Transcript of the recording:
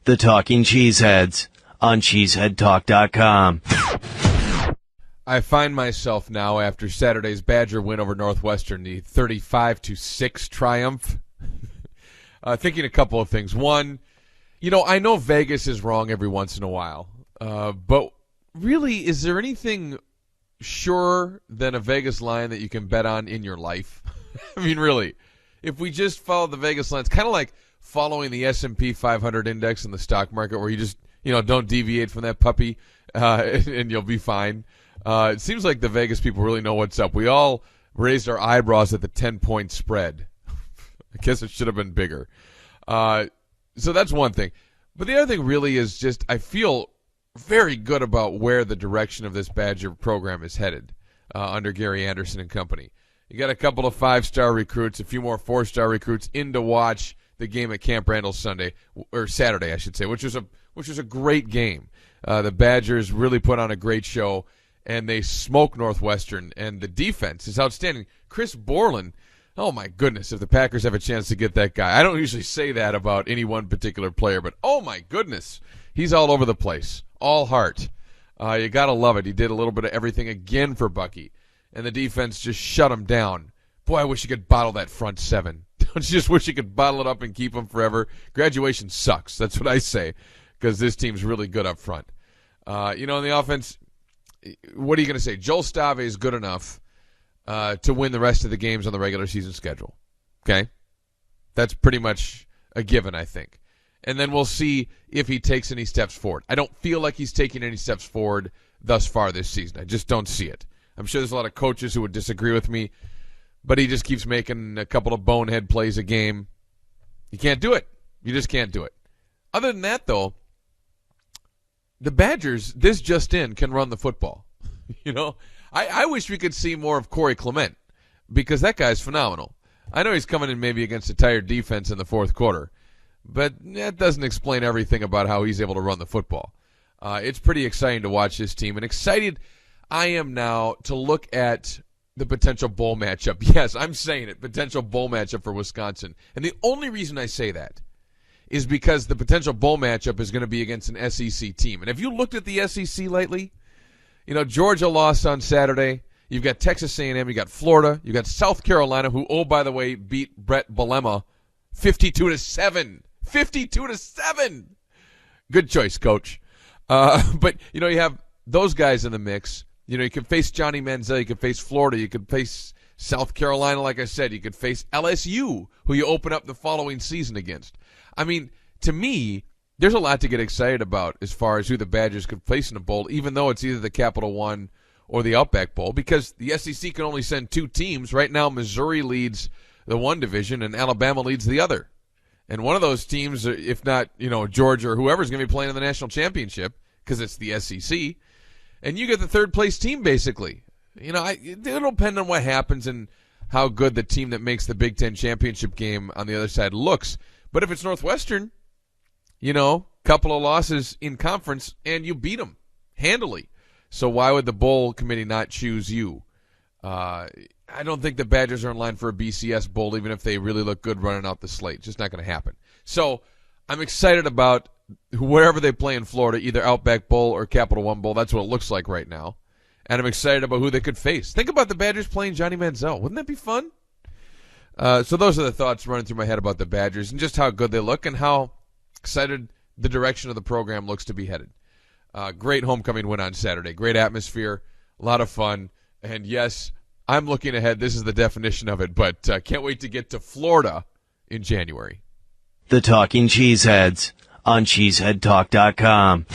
The Talking Cheeseheads on cheeseheadtalk.com. I find myself now after Saturday's Badger win over Northwestern, the 35-6 triumph, thinking a couple of things. One, I know Vegas is wrong every once in a while, but really, is there anything surer than a Vegas line that you can bet on in your life? I mean, really, if we just follow the Vegas lines, kind of like following the S&P 500 index in the stock market, where you just, don't deviate from that puppy, and you'll be fine. It seems like the Vegas people really know what's up. We all raised our eyebrows at the 10-point spread. I guess it should have been bigger. So that's one thing. But the other thing really is just I feel very good about where the direction of this Badger program is headed under Gary Anderson and company. You got a couple of 5-star recruits, a few more 4-star recruits in to watch the game at Camp Randall Saturday, I should say, which was a great game. The Badgers really put on a great show, and they smoked Northwestern, and the defense is outstanding. Chris Borland, oh my goodness, if the Packers have a chance to get that guy. I don't usually say that about any one particular player, but oh my goodness, he's all over the place, all heart. You got to love it. He did a little bit of everything again for Bucky, and the defense just shut him down. Boy, I wish you could bottle that front seven. Don't you just wish you could bottle it up and keep them forever? Graduation sucks. That's what I say, because this team's really good up front. In the offense, what are you going to say? Joel Stave is good enough to win the rest of the games on the regular season schedule. Okay? That's pretty much a given, I think. And then we'll see if he takes any steps forward. I don't feel like he's taking any steps forward thus far this season. I just don't see it. I'm sure there's a lot of coaches who would disagree with me, but he just keeps making a couple of bonehead plays a game. You can't do it. You just can't do it. Other than that, the Badgers, this just in, can run the football. I wish we could see more of Corey Clement, because that guy's phenomenal. I know he's coming in maybe against a tired defense in the fourth quarter, but that doesn't explain everything about how he's able to run the football. It's pretty exciting to watch this team, and excited I am now to look at the potential bowl matchup. Yes, I'm saying it, potential bowl matchup for Wisconsin. And the only reason I say that is because the potential bowl matchup is going to be against an SEC team. And have you looked at the SEC lately? Georgia lost on Saturday. You've got Texas A&M. You got Florida. You got South Carolina, who, oh, by the way, beat Brett Bielema 52-7. 52-7. Good choice, Coach. But you have those guys in the mix. You could face Johnny Manziel. You could face Florida. You could face South Carolina, like I said. You could face LSU, who you open up the following season against. I mean, to me, there's a lot to get excited about as far as who the Badgers could face in a bowl, even though it's either the Capital One or the Outback Bowl, because the SEC can only send 2 teams. Right now, Missouri leads the one division, and Alabama leads the other. And one of those teams, if not, Georgia or whoever's going to be playing in the national championship, because it's the SEC, and you get the third-place team, basically. It'll depend on what happens and how good the team that makes the Big Ten championship game on the other side looks. But if it's Northwestern, couple of losses in conference, and you beat them handily. So why would the bowl committee not choose you? I don't think the Badgers are in line for a BCS bowl, even if they really look good running out the slate. It's just not going to happen. So I'm excited about wherever they play in Florida, either Outback Bowl or Capital One Bowl. That's what it looks like right now. And I'm excited about who they could face. Think about the Badgers playing Johnny Manziel. Wouldn't that be fun? So those are the thoughts running through my head about the Badgers and just how good they look and how excited the direction of the program looks to be headed. Great homecoming win on Saturday. Great atmosphere. A lot of fun. And yes, I'm looking ahead. This is the definition of it, but can't wait to get to Florida in January. The Talking Cheeseheads on cheeseheadtalk.com.